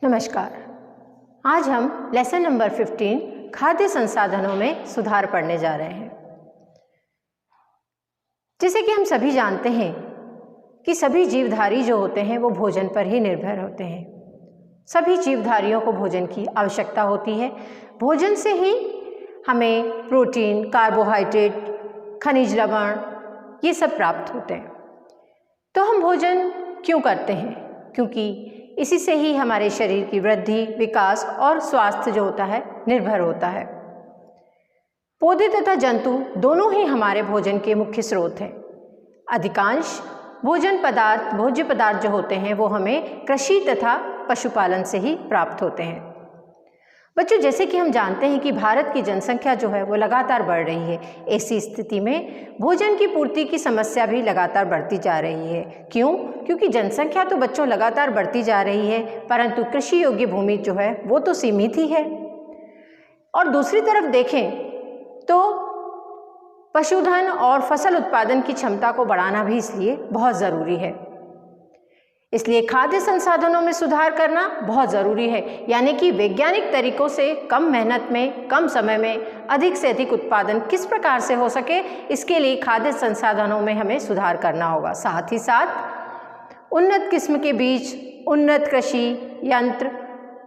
नमस्कार। आज हम लेसन नंबर 15 खाद्य संसाधनों में सुधार पढ़ने जा रहे हैं। जैसे कि हम सभी जानते हैं कि सभी जीवधारी जो होते हैं वो भोजन पर ही निर्भर होते हैं। सभी जीवधारियों को भोजन की आवश्यकता होती है। भोजन से ही हमें प्रोटीन, कार्बोहाइड्रेट, खनिज लवण ये सब प्राप्त होते हैं। तो हम भोजन क्यों करते हैं? क्योंकि इसी से ही हमारे शरीर की वृद्धि, विकास और स्वास्थ्य जो होता है निर्भर होता है। पौधे तथा जंतु दोनों ही हमारे भोजन के मुख्य स्रोत हैं। अधिकांश भोज्य पदार्थ जो होते हैं वो हमें कृषि तथा पशुपालन से ही प्राप्त होते हैं। बच्चों, जैसे कि हम जानते हैं कि भारत की जनसंख्या जो है वो लगातार बढ़ रही है। ऐसी स्थिति में भोजन की पूर्ति की समस्या भी लगातार बढ़ती जा रही है। क्यों? क्योंकि जनसंख्या तो बच्चों लगातार बढ़ती जा रही है, परंतु कृषि योग्य भूमि जो है वो तो सीमित ही है। और दूसरी तरफ देखें तो पशुधन और फसल उत्पादन की क्षमता को बढ़ाना भी इसलिए बहुत ज़रूरी है। इसलिए खाद्य संसाधनों में सुधार करना बहुत ज़रूरी है, यानी कि वैज्ञानिक तरीकों से कम मेहनत में, कम समय में अधिक से अधिक उत्पादन किस प्रकार से हो सके, इसके लिए खाद्य संसाधनों में हमें सुधार करना होगा। साथ ही साथ उन्नत किस्म के बीज, उन्नत कृषि यंत्र,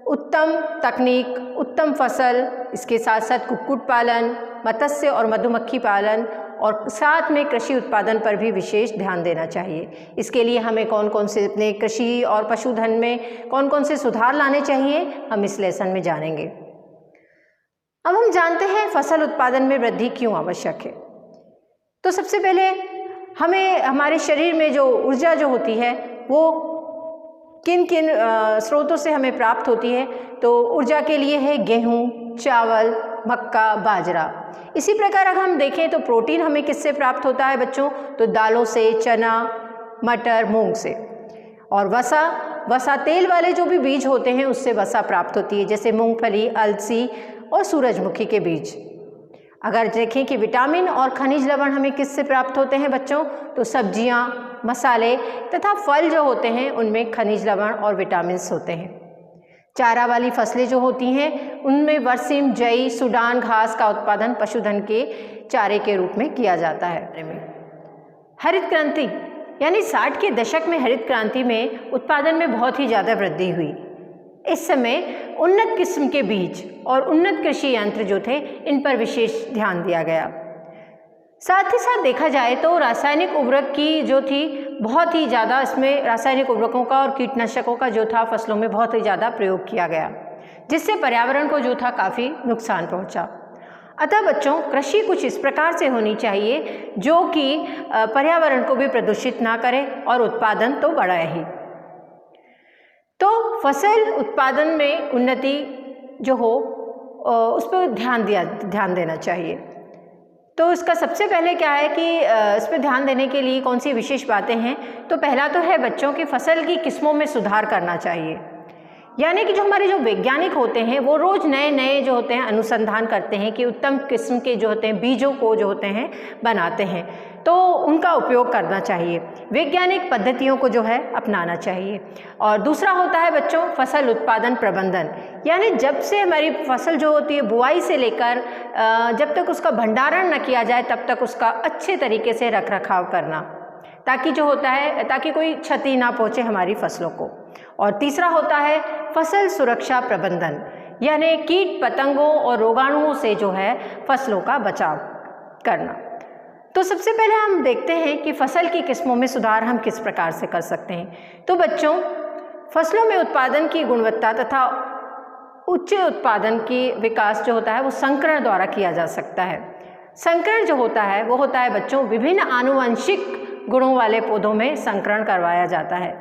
उत्तम तकनीक, उत्तम फसल, इसके साथ साथ कुक्कुट पालन, मत्स्य और मधुमक्खी पालन और साथ में कृषि उत्पादन पर भी विशेष ध्यान देना चाहिए। इसके लिए हमें कौन कौन से अपने कृषि और पशुधन में कौन कौन से सुधार लाने चाहिए, हम इस लेसन में जानेंगे। अब हम जानते हैं फसल उत्पादन में वृद्धि क्यों आवश्यक है। तो सबसे पहले हमें हमारे शरीर में जो ऊर्जा जो होती है वो किन किन स्रोतों से हमें प्राप्त होती है। तो ऊर्जा के लिए है गेहूँ, चावल, मक्का, बाजरा। इसी प्रकार अगर हम देखें तो प्रोटीन हमें किससे प्राप्त होता है बच्चों? तो दालों से, चना, मटर, मूंग से। और वसा तेल वाले जो भी बीज होते हैं उससे वसा प्राप्त होती है, जैसे मूंगफली, अलसी और सूरजमुखी के बीज। अगर देखें कि विटामिन और खनिज लवण हमें किससे प्राप्त होते हैं बच्चों? तो सब्जियां, मसाले तथा फल जो होते हैं उनमें खनिज लवण और विटामिन होते हैं। चारा वाली फसलें जो होती हैं उनमें बरसीम, जई, सूडान घास का उत्पादन पशुधन के चारे के रूप में किया जाता है। हरित क्रांति यानी 60 के दशक में हरित क्रांति में उत्पादन में बहुत ही ज़्यादा वृद्धि हुई। इस समय उन्नत किस्म के बीज और उन्नत कृषि यंत्र जो थे इन पर विशेष ध्यान दिया गया। साथ ही साथ देखा जाए तो रासायनिक उर्वरक की जो थी बहुत ही ज़्यादा, इसमें रासायनिक उर्वरकों का और कीटनाशकों का जो था फसलों में बहुत ही ज़्यादा प्रयोग किया गया, जिससे पर्यावरण को जो था काफ़ी नुकसान पहुंचा। अतः बच्चों, कृषि कुछ इस प्रकार से होनी चाहिए जो कि पर्यावरण को भी प्रदूषित ना करे और उत्पादन तो बढ़ाए ही। तो फसल उत्पादन में उन्नति जो हो उस पर ध्यान देना चाहिए। तो इसका सबसे पहले क्या है कि इस पर ध्यान देने के लिए कौन सी विशेष बातें हैं? तो पहला तो है बच्चों की फसल की किस्मों में सुधार करना चाहिए। यानी कि जो हमारे जो वैज्ञानिक होते हैं वो रोज़ नए नए जो होते हैं अनुसंधान करते हैं कि उत्तम किस्म के जो होते हैं बीजों को जो होते हैं बनाते हैं, तो उनका उपयोग करना चाहिए। वैज्ञानिक पद्धतियों को जो है अपनाना चाहिए। और दूसरा होता है बच्चों फसल उत्पादन प्रबंधन, यानी जब से हमारी फसल जो होती है बुआई से लेकर जब तक उसका भंडारण न किया जाए तब तक उसका अच्छे तरीके से रख रखाव करना, ताकि जो होता है ताकि कोई क्षति ना पहुँचे हमारी फसलों को। और तीसरा होता है फसल सुरक्षा प्रबंधन, यानी कीट पतंगों और रोगाणुओं से जो है फसलों का बचाव करना। तो सबसे पहले हम देखते हैं कि फसल की किस्मों में सुधार हम किस प्रकार से कर सकते हैं। तो बच्चों, फसलों में उत्पादन की गुणवत्ता तथा उच्च उत्पादन की विकास जो होता है वो संकरण द्वारा किया जा सकता है। संकरण जो होता है वो होता है बच्चों विभिन्न आनुवंशिक गुणों वाले पौधों में संकरण करवाया जाता है।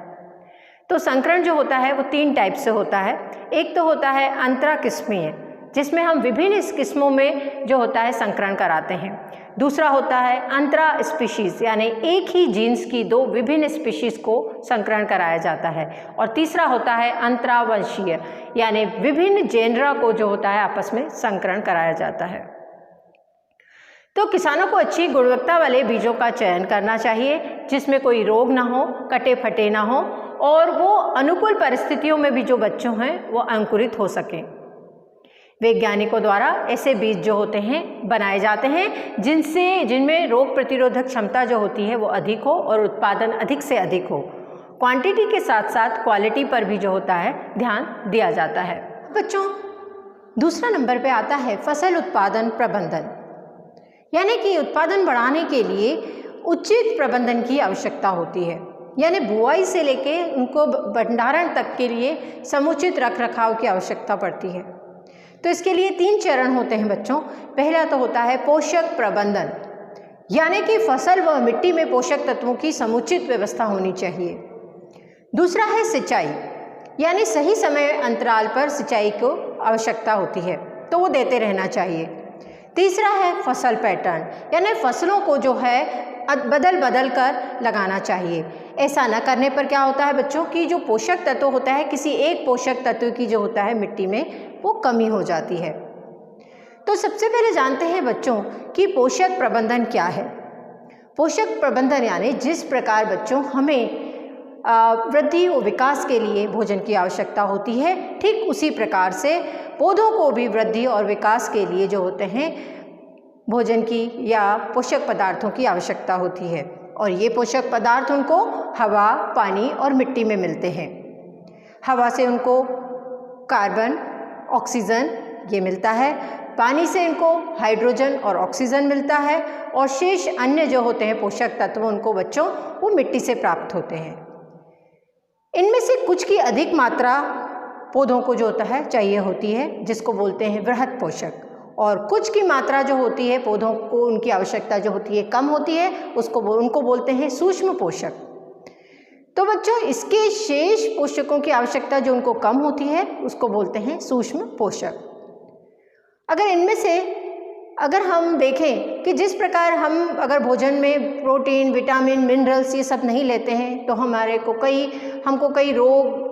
तो संकरण जो होता है वो 3 टाइप से होता है। एक तो होता है अंतरा किस्मीय, जिसमें हम विभिन्न किस्मों में जो होता है संकरण कराते हैं। दूसरा होता है अंतरा स्पीशीज़, यानी एक ही जीन्स की 2 विभिन्न स्पीशीज़ को संकरण कराया जाता है। और तीसरा होता है अंतरावंशीय, यानी विभिन्न जेनरा को जो होता है आपस में संकरण कराया जाता है। तो किसानों को अच्छी गुणवत्ता वाले बीजों का चयन करना चाहिए जिसमें कोई रोग ना हो, कटे फटे ना हो और वो अनुकूल परिस्थितियों में भी जो बच्चों हैं वो अंकुरित हो सकें। वैज्ञानिकों द्वारा ऐसे बीज जो होते हैं बनाए जाते हैं जिनमें रोग प्रतिरोधक क्षमता जो होती है वो अधिक हो और उत्पादन अधिक से अधिक हो। क्वांटिटी के साथ साथ क्वालिटी पर भी जो होता है ध्यान दिया जाता है। बच्चों, दूसरा नंबर पे आता है फसल उत्पादन प्रबंधन, यानी कि उत्पादन बढ़ाने के लिए उचित प्रबंधन की आवश्यकता होती है। यानी बुआई से लेके उनको भंडारण तक के लिए समुचित रखरखाव की आवश्यकता पड़ती है। तो इसके लिए 3 चरण होते हैं बच्चों। पहला तो होता है पोषक प्रबंधन, यानी कि फसल व मिट्टी में पोषक तत्वों की समुचित व्यवस्था होनी चाहिए। दूसरा है सिंचाई, यानी सही समय अंतराल पर सिंचाई को आवश्यकता होती है तो वो देते रहना चाहिए। तीसरा है फसल पैटर्न, यानी फसलों को जो है बदल बदल कर लगाना चाहिए। ऐसा न करने पर क्या होता है बच्चों कि जो पोषक तत्व होता है, किसी एक पोषक तत्व की जो होता है मिट्टी में वो कमी हो जाती है। तो सबसे पहले जानते हैं बच्चों कि पोषक प्रबंधन क्या है। पोषक प्रबंधन यानी जिस प्रकार बच्चों हमें वृद्धि और विकास के लिए भोजन की आवश्यकता होती है, ठीक उसी प्रकार से पौधों को भी वृद्धि और विकास के लिए जो होते हैं भोजन की या पोषक पदार्थों की आवश्यकता होती है। और ये पोषक पदार्थ उनको हवा, पानी और मिट्टी में मिलते हैं। हवा से उनको कार्बन, ऑक्सीजन ये मिलता है, पानी से इनको हाइड्रोजन और ऑक्सीजन मिलता है, और शेष अन्य जो होते हैं पोषक तत्व उनको बच्चों वो मिट्टी से प्राप्त होते हैं। इनमें से कुछ की अधिक मात्रा पौधों को जो होता है चाहिए होती है, जिसको बोलते हैं वृहद पोषक, और कुछ की मात्रा जो होती है पौधों को उनकी आवश्यकता जो होती है कम होती है, उनको बोलते हैं सूक्ष्म पोषक। तो बच्चों इसके शेष पोषकों की आवश्यकता जो उनको कम होती है उसको बोलते हैं सूक्ष्म पोषक। अगर इनमें से अगर हम देखें कि जिस प्रकार हम अगर भोजन में प्रोटीन, विटामिन, मिनरल्स ये सब नहीं लेते हैं तो हमको कई रोग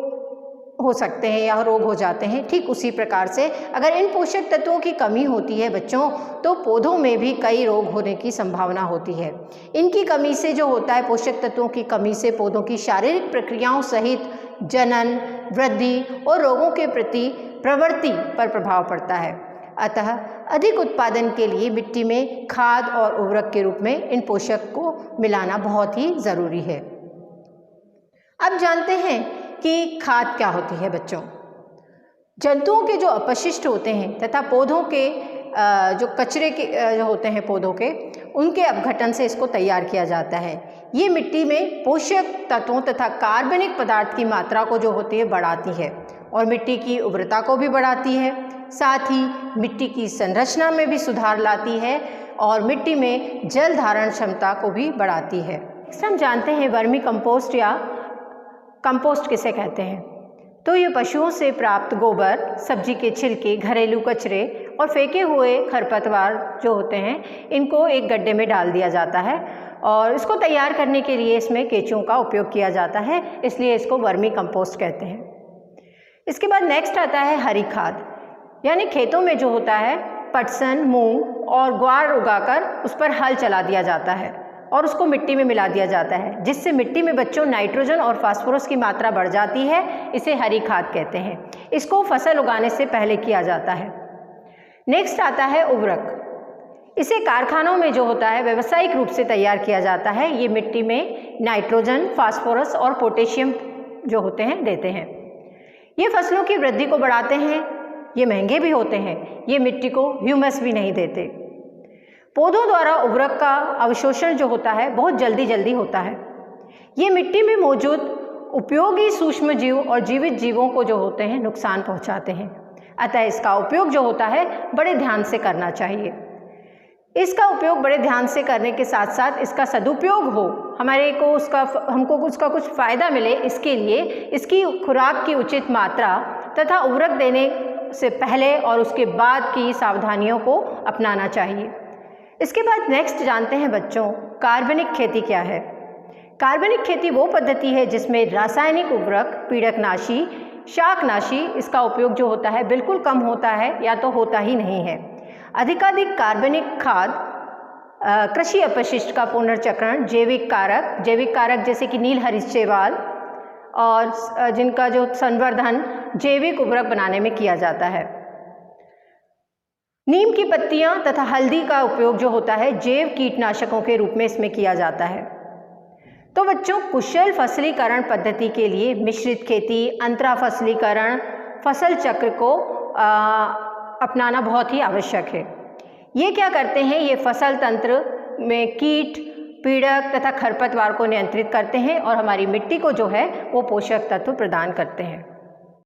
हो सकते हैं या रोग हो जाते हैं। ठीक उसी प्रकार से अगर इन पोषक तत्वों की कमी होती है बच्चों तो पौधों में भी कई रोग होने की संभावना होती है। इनकी कमी से जो होता है, पोषक तत्वों की कमी से पौधों की शारीरिक प्रक्रियाओं सहित जनन, वृद्धि और रोगों के प्रति प्रवृत्ति पर प्रभाव पड़ता है। अतः अधिक उत्पादन के लिए मिट्टी में खाद और उर्वरक के रूप में इन पोषक को मिलाना बहुत ही ज़रूरी है। अब जानते हैं कि खाद क्या होती है बच्चों। जंतुओं के जो अपशिष्ट होते हैं तथा पौधों के जो कचरे के जो होते हैं पौधों के, उनके अपघटन से इसको तैयार किया जाता है। ये मिट्टी में पोषक तत्वों तथा कार्बनिक पदार्थ की मात्रा को जो होती है बढ़ाती है और मिट्टी की उर्वरता को भी बढ़ाती है, साथ ही मिट्टी की संरचना में भी सुधार लाती है और मिट्टी में जल धारण क्षमता को भी बढ़ाती है। हम जानते हैं वर्मी कंपोस्ट या कंपोस्ट किसे कहते हैं। तो ये पशुओं से प्राप्त गोबर, सब्जी के छिलके, घरेलू कचरे और फेंके हुए खरपतवार जो होते हैं इनको एक गड्ढे में डाल दिया जाता है और इसको तैयार करने के लिए इसमें केंचुओं का उपयोग किया जाता है, इसलिए इसको वर्मी कंपोस्ट कहते हैं। इसके बाद नेक्स्ट आता है हरी खाद, यानी खेतों में जो होता है पटसन, मूंग और ग्वार उगाकर उस पर हल चला दिया जाता है और उसको मिट्टी में मिला दिया जाता है, जिससे मिट्टी में बच्चों नाइट्रोजन और फास्फोरस की मात्रा बढ़ जाती है। इसे हरी खाद कहते हैं। इसको फसल उगाने से पहले किया जाता है। नेक्स्ट आता है उर्वरक। इसे कारखानों में जो होता है व्यावसायिक रूप से तैयार किया जाता है। ये मिट्टी में नाइट्रोजन, फास्फोरस और पोटेशियम जो होते हैं देते हैं। ये फसलों की वृद्धि को बढ़ाते हैं। ये महंगे भी होते हैं। ये मिट्टी को ह्यूमस भी नहीं देते। पौधों द्वारा उर्वरक का अवशोषण जो होता है बहुत जल्दी होता है। ये मिट्टी में मौजूद उपयोगी सूक्ष्म जीव और जीवित जीवों को जो होते हैं नुकसान पहुंचाते हैं। अतः इसका उपयोग जो होता है बड़े ध्यान से करना चाहिए। इसका उपयोग बड़े ध्यान से करने के साथ साथ इसका सदुपयोग हो, हमको उसका कुछ फ़ायदा मिले, इसके लिए इसकी खुराक की उचित मात्रा तथा उर्वरक देने से पहले और उसके बाद की सावधानियों को अपनाना चाहिए। इसके बाद नेक्स्ट जानते हैं बच्चों कार्बनिक खेती क्या है। कार्बनिक खेती वो पद्धति है जिसमें रासायनिक उर्वरक, पीड़कनाशी, शाकनाशी इसका उपयोग जो होता है बिल्कुल कम होता है या तो होता ही नहीं है। अधिकाधिक कार्बनिक खाद, कृषि अपशिष्ट का पुनर्चक्रण, जैविक कारक जैसे कि नील हरित शैवाल और जिनका जो संवर्धन जैविक उर्वरक बनाने में किया जाता है। नीम की पत्तियां तथा हल्दी का उपयोग जो होता है जैव कीटनाशकों के रूप में इसमें किया जाता है। तो बच्चों, कुशल फसलीकरण पद्धति के लिए मिश्रित खेती, अंतरा फसलीकरण, फसल चक्र को अपनाना बहुत ही आवश्यक है। ये क्या करते हैं? ये फसल तंत्र में कीट, पीड़क तथा खरपतवार को नियंत्रित करते हैं और हमारी मिट्टी को जो है वो पोषक तत्व प्रदान करते हैं।